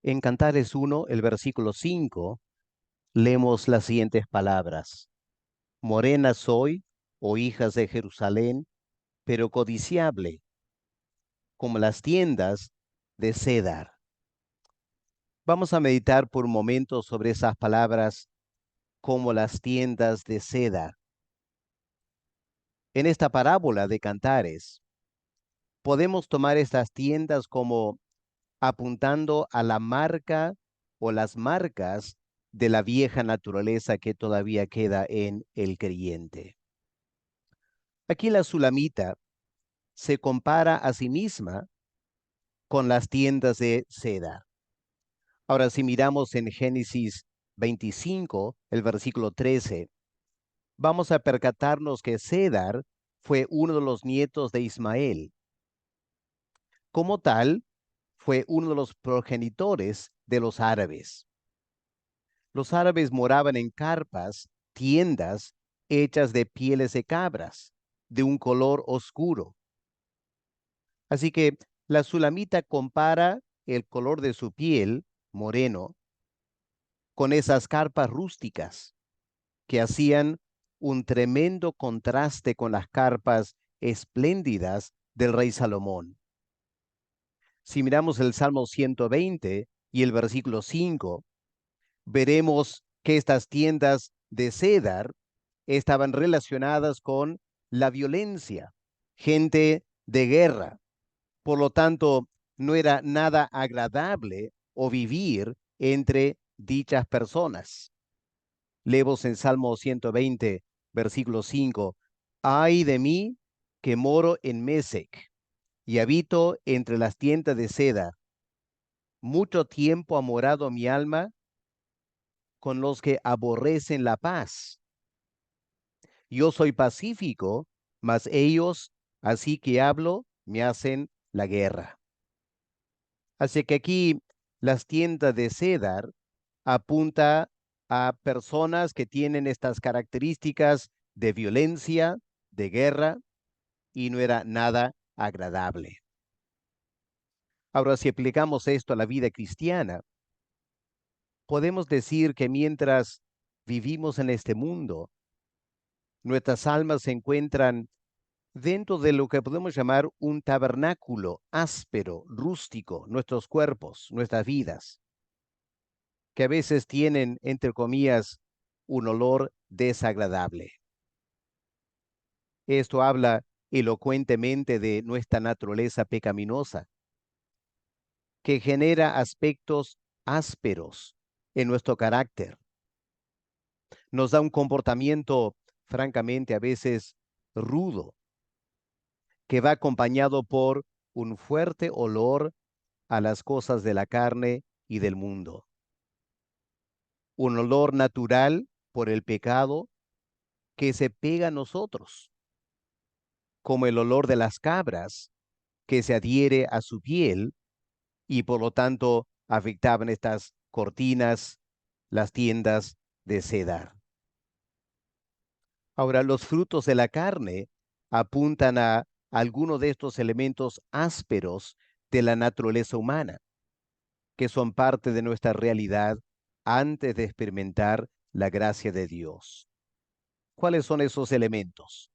En Cantares 1, el versículo 5, leemos las siguientes palabras. Morena soy, oh hijas de Jerusalén, pero codiciable, como las tiendas de Cedar. Vamos a meditar por un momento sobre esas palabras, como las tiendas de Cedar. En esta parábola de Cantares, podemos tomar estas tiendas como apuntando a la marca o las marcas de la vieja naturaleza que todavía queda en el creyente. Aquí la Sulamita se compara a sí misma con las tiendas de Cedar. Ahora, si miramos en Génesis 25, el versículo 13, vamos a percatarnos que Cedar fue uno de los nietos de Ismael. Como tal, fue uno de los progenitores de los árabes. Los árabes moraban en carpas, tiendas hechas de pieles de cabras, de un color oscuro. Así que la Sulamita compara el color de su piel, moreno, con esas carpas rústicas que hacían un tremendo contraste con las carpas espléndidas del rey Salomón. Si miramos el Salmo 120 y el versículo 5, veremos que estas tiendas de Cedar estaban relacionadas con la violencia, gente de guerra. Por lo tanto, no era nada agradable o vivir entre dichas personas. Leemos en Salmo 120, versículo 5, ay de mí que moro en Mesec y habito entre las tiendas de Cedar. Mucho tiempo ha morado mi alma con los que aborrecen la paz. Yo soy pacífico, mas ellos, así que hablo, me hacen la guerra. Así que aquí las tiendas de Cedar apunta a personas que tienen estas características de violencia, de guerra, y no era nada agradable. Ahora, si aplicamos esto a la vida cristiana, podemos decir que mientras vivimos en este mundo, nuestras almas se encuentran dentro de lo que podemos llamar un tabernáculo áspero, rústico, nuestros cuerpos, nuestras vidas, que a veces tienen, entre comillas, un olor desagradable. Esto habla elocuentemente de nuestra naturaleza pecaminosa, que genera aspectos ásperos en nuestro carácter. Nos da un comportamiento, francamente, a veces rudo, que va acompañado por un fuerte olor a las cosas de la carne y del mundo. Un olor natural por el pecado que se pega a nosotros, como el olor de las cabras que se adhiere a su piel y por lo tanto afectaban estas cortinas, las tiendas de Cedar. Ahora, los frutos de la carne apuntan a algunos de estos elementos ásperos de la naturaleza humana, que son parte de nuestra realidad antes de experimentar la gracia de Dios. ¿Cuáles son esos elementos?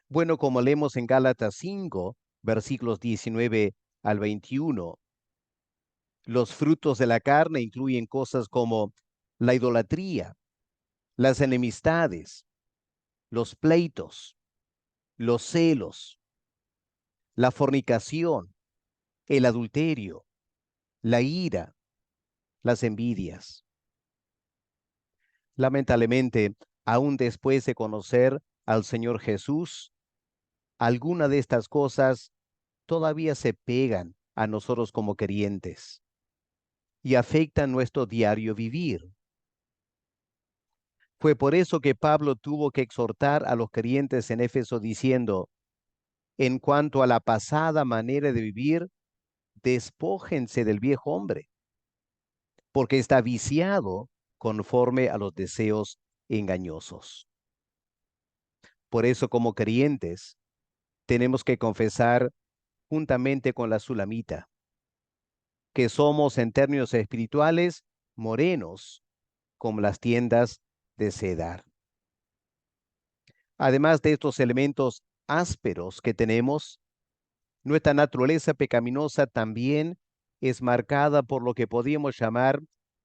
Bueno, como leemos en Gálatas 5, versículos 19 al 21, los frutos de la carne incluyen cosas como la idolatría, las enemistades, los pleitos, los celos, la fornicación, el adulterio, la ira, las envidias. Lamentablemente, aún después de conocer al Señor Jesús, algunas de estas cosas todavía se pegan a nosotros como creyentes y afectan nuestro diario vivir. Fue por eso que Pablo tuvo que exhortar a los creyentes en Éfeso diciendo, en cuanto a la pasada manera de vivir, despójense del viejo hombre, porque está viciado conforme a los deseos engañosos. Por eso, como creyentes, tenemos que confesar juntamente con la Sulamita que somos en términos espirituales morenos, como las tiendas de Cedar. Además de estos elementos ásperos que tenemos, nuestra naturaleza pecaminosa también es marcada por lo que podríamos llamar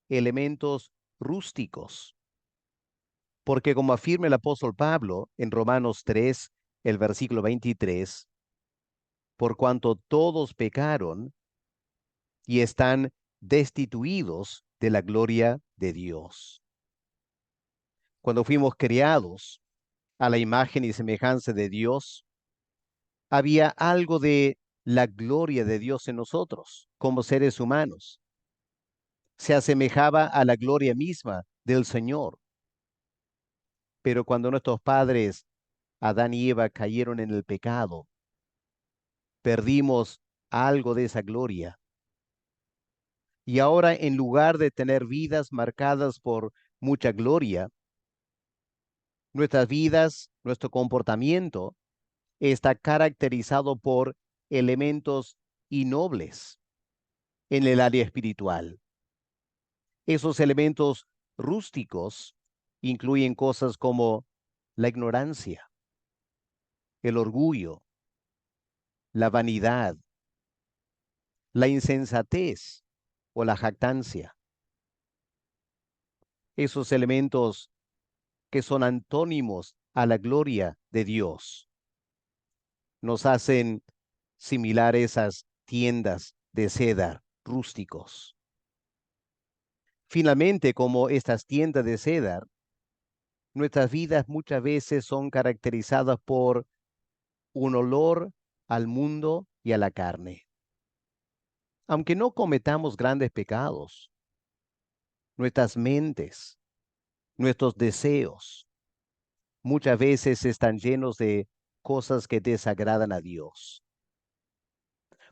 elementos rústicos, porque como afirma el apóstol Pablo en Romanos 3, el versículo 23, por cuanto todos pecaron y están destituidos de la gloria de Dios. Cuando fuimos creados a la imagen y semejanza de Dios, había algo de la gloria de Dios en nosotros como seres humanos. Se asemejaba a la gloria misma del Señor. Pero cuando nuestros padres, Adán y Eva, cayeron en el pecado, perdimos algo de esa gloria. Y ahora, en lugar de tener vidas marcadas por mucha gloria, nuestras vidas, nuestro comportamiento está caracterizado por elementos innobles en el área espiritual. Esos elementos rústicos incluyen cosas como la ignorancia, el orgullo, la vanidad, la insensatez o la jactancia. Esos elementos que son antónimos a la gloria de Dios nos hacen similar a esas tiendas de seda rústicos. Finalmente, como estas tiendas de cedar, nuestras vidas muchas veces son caracterizadas por un olor al mundo y a la carne. Aunque no cometamos grandes pecados, nuestras mentes, nuestros deseos, muchas veces están llenos de cosas que desagradan a Dios.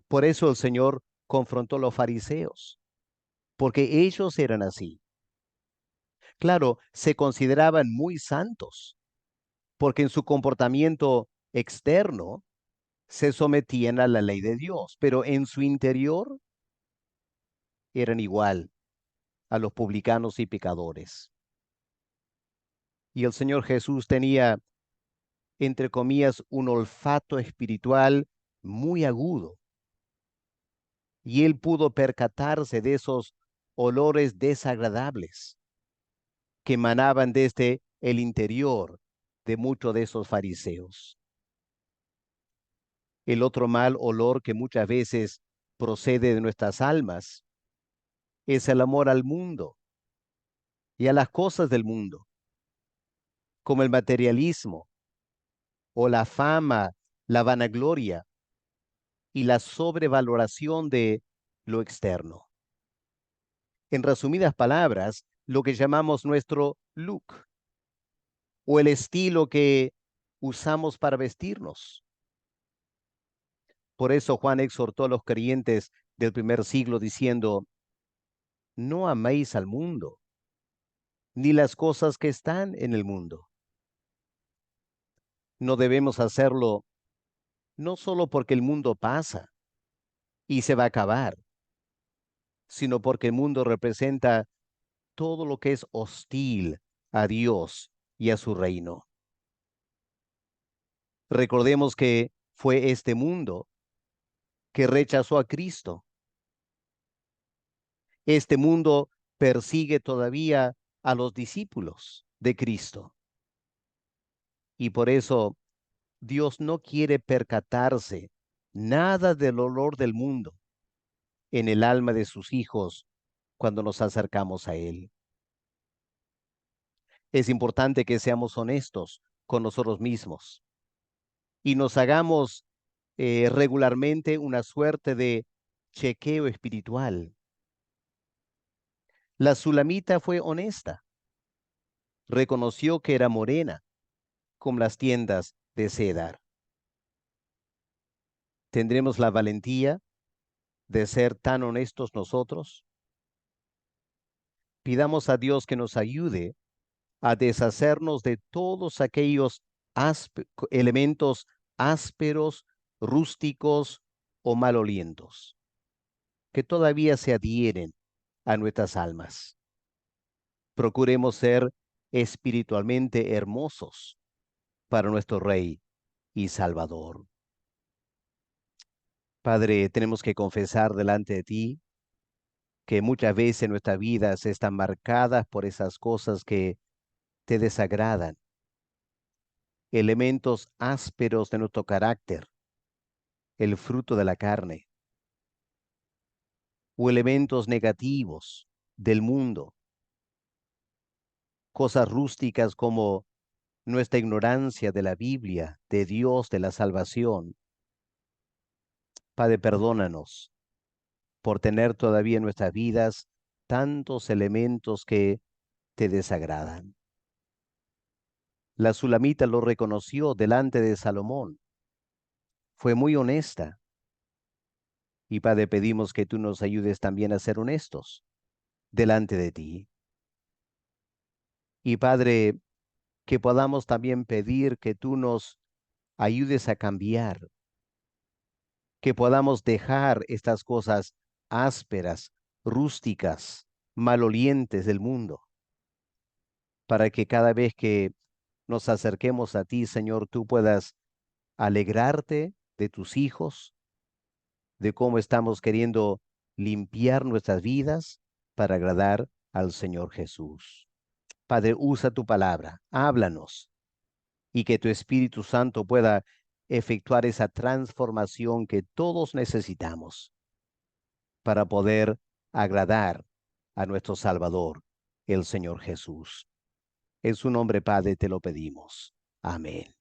Por eso el Señor confrontó a los fariseos, porque ellos eran así. Claro, se consideraban muy santos, porque en su comportamiento externo se sometían a la ley de Dios, pero en su interior eran igual a los publicanos y pecadores. Y el Señor Jesús tenía, entre comillas, un olfato espiritual muy agudo, y él pudo percatarse de esos olores desagradables que emanaban desde el interior de muchos de esos fariseos. El otro mal olor que muchas veces procede de nuestras almas es el amor al mundo y a las cosas del mundo, como el materialismo o la fama, la vanagloria y la sobrevaloración de lo externo. En resumidas palabras, lo que llamamos nuestro look o el estilo que usamos para vestirnos. Por eso Juan exhortó a los creyentes del primer siglo diciendo, no améis al mundo, ni las cosas que están en el mundo. No debemos hacerlo no solo porque el mundo pasa y se va a acabar, sino porque el mundo representa todo lo que es hostil a Dios y a su reino. Recordemos que fue este mundo que rechazó a Cristo. Este mundo persigue todavía a los discípulos de Cristo. Y por eso Dios no quiere percatarse nada del olor del mundo en el alma de sus hijos cuando nos acercamos a Él. Es importante que seamos honestos con nosotros mismos y nos hagamos regularmente una suerte de chequeo espiritual. La sulamita fue honesta, reconoció que era morena, como las tiendas de Cedar. ¿Tendremos la valentía de ser tan honestos nosotros? Pidamos a Dios que nos ayude a deshacernos de todos aquellos elementos ásperos, rústicos o malolientos que todavía se adhieren a nuestras almas. Procuremos ser espiritualmente hermosos para nuestro Rey y Salvador. Padre, tenemos que confesar delante de ti que muchas veces nuestras vidas están marcadas por esas cosas que te desagradan, elementos ásperos de nuestro carácter, el fruto de la carne, o elementos negativos del mundo, cosas rústicas como nuestra ignorancia de la Biblia, de Dios, de la salvación. Padre, perdónanos por tener todavía en nuestras vidas tantos elementos que te desagradan. La Sulamita lo reconoció delante de Salomón. Fue muy honesta. Y Padre, pedimos que tú nos ayudes también a ser honestos delante de ti. Y Padre, que podamos también pedir que tú nos ayudes a cambiar, que podamos dejar estas cosas ásperas, rústicas, malolientes del mundo, para que cada vez que nos acerquemos a ti, Señor, tú puedas alegrarte de tus hijos, de cómo estamos queriendo limpiar nuestras vidas para agradar al Señor Jesús. Padre, usa tu palabra, háblanos y que tu Espíritu Santo pueda efectuar esa transformación que todos necesitamos para poder agradar a nuestro Salvador, el Señor Jesús. En su nombre, Padre, te lo pedimos. Amén.